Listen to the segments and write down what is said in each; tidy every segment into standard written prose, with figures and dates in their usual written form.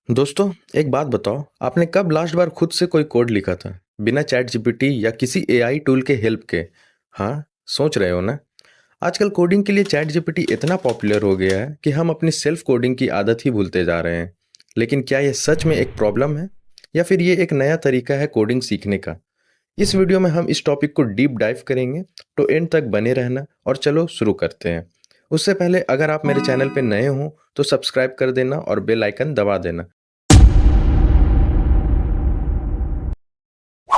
दोस्तों, एक बात बताओ, आपने कब लास्ट बार खुद से कोई कोड लिखा था? बिना चैट जीपीटी या किसी एआई टूल के हेल्प के? हाँ, सोच रहे हो ना? आजकल कोडिंग के लिए चैट जीपीटी इतना पॉपुलर हो गया है कि हम अपनी सेल्फ कोडिंग की आदत ही भूलते जा रहे हैं। लेकिन क्या ये सच में एक प्रॉब्लम है? या फिर ये एक नया तरीका है कोडिंग सीखने का? इस वीडियो में हम इस टॉपिक को डीप डाइव करेंगे, तो एंड तक बने रहना और चलो शुरू करते हैं। उससे पहले अगर आप मेरे चैनल पे नए हो, तो सब्सक्राइब कर देना और बेल आइकन दबा देना।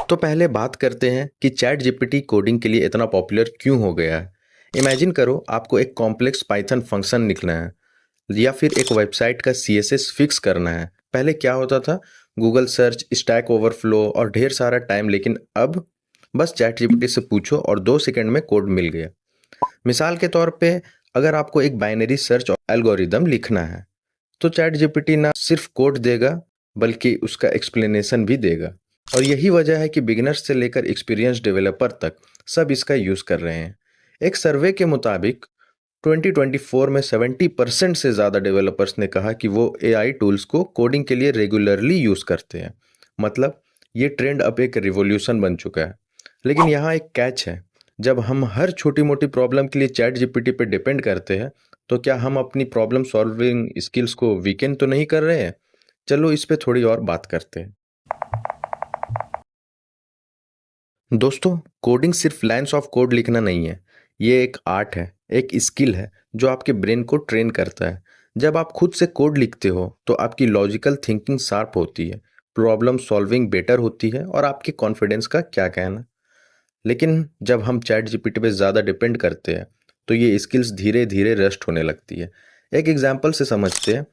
तो पहले बात करते हैं कि चैट जीपीटी कोडिंग के लिए इतना पॉपुलर क्यों हो गया है। इमेजिन करो आपको एक कॉम्प्लेक्स पाइथन फंक्शन लिखना है या फिर एक वेबसाइट का सीएसएस फिक्स करना है। पहले क्या होता था? गूगल सर्च, स्टैक ओवरफ्लो और ढेर सारा टाइम। लेकिन अब बस चैट जीपीटी से पूछो और 2 सेकंड में कोड मिल गया। मिसाल के तौर पे, अगर आपको एक बाइनरी सर्च एल्गोरिदम लिखना है, तो चैट जीपीटी ना सिर्फ कोड देगा, बल्कि उसका एक्सप्लेनेशन भी देगा। और यही वजह है कि बिगिनर्स से लेकर एक्सपीरियंस डेवलपर तक सब इसका यूज़ कर रहे हैं। एक सर्वे के मुताबिक 2024 में 70% से ज़्यादा डेवलपर्स ने कहा कि वो एआई टूल्स को कोडिंग के लिए रेगुलरली यूज़ करते हैं। मतलब ये ट्रेंड अब एक रिवॉल्यूशन बन चुका है। लेकिन यहाँ एक कैच है। जब हम हर छोटी मोटी प्रॉब्लम के लिए चैट जीपीटी पे डिपेंड करते हैं, तो क्या हम अपनी प्रॉब्लम सॉल्विंग स्किल्स को वीकेंड तो नहीं कर रहे हैं? चलो इस पे थोड़ी और बात करते हैं। दोस्तों, कोडिंग सिर्फ लाइन्स ऑफ कोड लिखना नहीं है। ये एक आर्ट है, एक स्किल है जो आपके ब्रेन को ट्रेन करता है। जब आप खुद से कोड लिखते हो तो आपकी लॉजिकल थिंकिंग शार्प होती है, प्रॉब्लम सॉल्विंग बेटर होती है और आपके कॉन्फिडेंस का क्या कहना। लेकिन जब हम चैट जीपीटी पे ज़्यादा डिपेंड करते हैं, तो ये स्किल्स धीरे धीरे रस्ट होने लगती है। एक एग्जाम्पल से समझते हैं।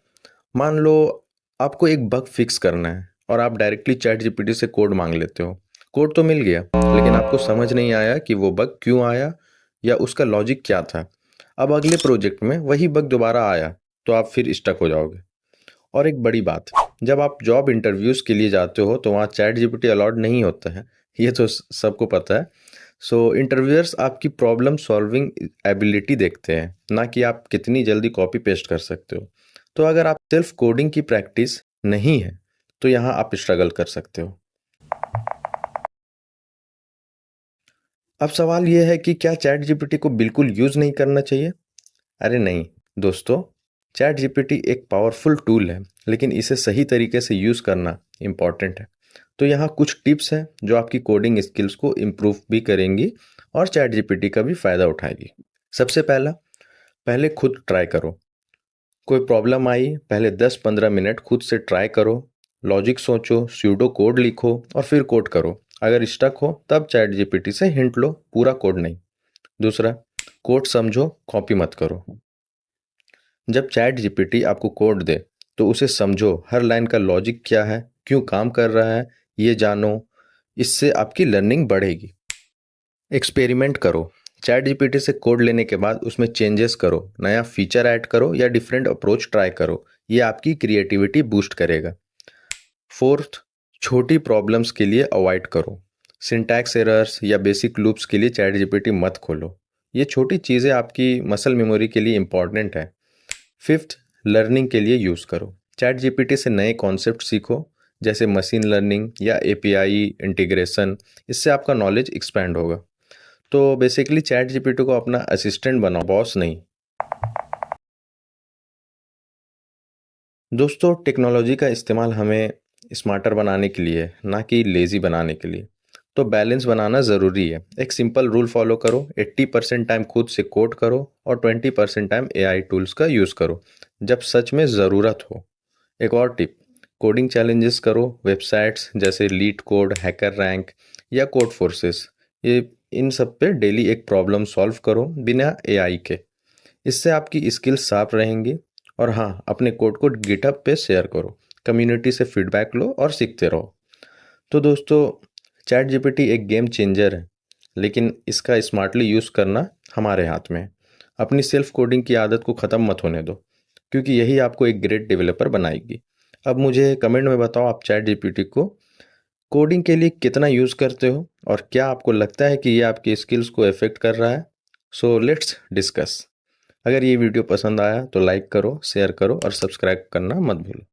मान लो आपको एक बग फिक्स करना है और आप डायरेक्टली चैट जीपीटी से कोड मांग लेते हो। कोड तो मिल गया, लेकिन आपको समझ नहीं आया कि वो बग क्यों आया या उसका लॉजिक क्या था। अब अगले प्रोजेक्ट में वही बग दोबारा आया, तो आप फिर स्टक हो जाओगे। और एक बड़ी बात, जब आप जॉब इंटरव्यूज के लिए जाते हो तो वहाँ चैट जीपीटी अलाउड नहीं होता है। ये तो सबको पता है। सो इंटरव्यूअर्स आपकी प्रॉब्लम सॉल्विंग एबिलिटी देखते हैं, ना कि आप कितनी जल्दी कॉपी पेस्ट कर सकते हो। तो अगर आप सेल्फ कोडिंग की प्रैक्टिस नहीं है, तो यहाँ आप स्ट्रगल कर सकते हो। अब सवाल यह है कि क्या चैट जीपीटी को बिल्कुल यूज़ नहीं करना चाहिए? अरे नहीं दोस्तों, चैट जीपीटी एक पावरफुल टूल है, लेकिन इसे सही तरीके से यूज़ करना इम्पॉर्टेंट है। तो यहाँ कुछ टिप्स हैं जो आपकी कोडिंग स्किल्स को इम्प्रूव भी करेंगी और चैट जीपीटी का भी फ़ायदा उठाएगी। सबसे पहला, पहले खुद ट्राई करो। कोई प्रॉब्लम आई, पहले 10-15 मिनट खुद से ट्राई करो। लॉजिक सोचो, स्यूडो कोड लिखो और फिर कोड करो। अगर स्टक हो तब चैट जीपीटी से हिंट लो, पूरा कोड नहीं। दूसरा, कोड समझो, कॉपी मत करो। जब चैट जीपीटी आपको कोड दे, तो उसे समझो, हर लाइन का लॉजिक क्या है, क्यों काम कर रहा है, ये जानो। इससे आपकी लर्निंग बढ़ेगी। एक्सपेरिमेंट करो। चैट जीपीटी से कोड लेने के बाद उसमें चेंजेस करो, नया फीचर ऐड करो या डिफरेंट अप्रोच ट्राई करो। ये आपकी क्रिएटिविटी बूस्ट करेगा। फोर्थ, छोटी प्रॉब्लम्स के लिए अवॉइड करो। सिंटैक्स एरर्स या बेसिक लूप्स के लिए चैट जीपीटी मत खोलो। ये छोटी चीज़ें आपकी मसल मेमोरी के लिए इंपॉर्टेंट है। फिफ्थ, लर्निंग के लिए यूज़ करो। चैट जीपीटी से नए कॉन्सेप्ट सीखो, जैसे मशीन लर्निंग या एपीआई इंटीग्रेशन। इससे आपका नॉलेज एक्सपैंड होगा। तो बेसिकली चैट जीपीटी को अपना असिस्टेंट बनाओ, बॉस नहीं। दोस्तों, टेक्नोलॉजी का इस्तेमाल हमें स्मार्टर बनाने के लिए, ना कि लेज़ी बनाने के लिए। तो बैलेंस बनाना ज़रूरी है। एक सिंपल रूल फॉलो करो, 80% टाइम खुद से कोड करो और 20% टाइम एआई टूल्स का यूज़ करो, जब सच में ज़रूरत हो। एक और टिप, कोडिंग चैलेंजेस करो, वेबसाइट्स जैसे लीड कोड, हैकर रैंक या कोड फोर्सेस, ये इन सब पे डेली एक प्रॉब्लम सॉल्व करो बिना एआई के। इससे आपकी स्किल्स शार्प रहेंगी। और हाँ, अपने कोड को गिटहब पे शेयर करो, कम्युनिटी से फीडबैक लो और सीखते रहो। तो दोस्तों, चैट जीपीटी एक गेम चेंजर है, लेकिन इसका स्मार्टली यूज़ करना हमारे हाथ में है। अपनी सेल्फ कोडिंग की आदत को ख़त्म मत होने दो, क्योंकि यही आपको एक ग्रेट डेवलपर बनाएगी। अब मुझे कमेंट में बताओ, आप चैट जीपीटी को कोडिंग के लिए कितना यूज़ करते हो और क्या आपको लगता है कि ये आपकी स्किल्स को अफेक्ट कर रहा है? So let's discuss. अगर ये वीडियो पसंद आया तो लाइक करो, शेयर करो और सब्सक्राइब करना मत भूलो।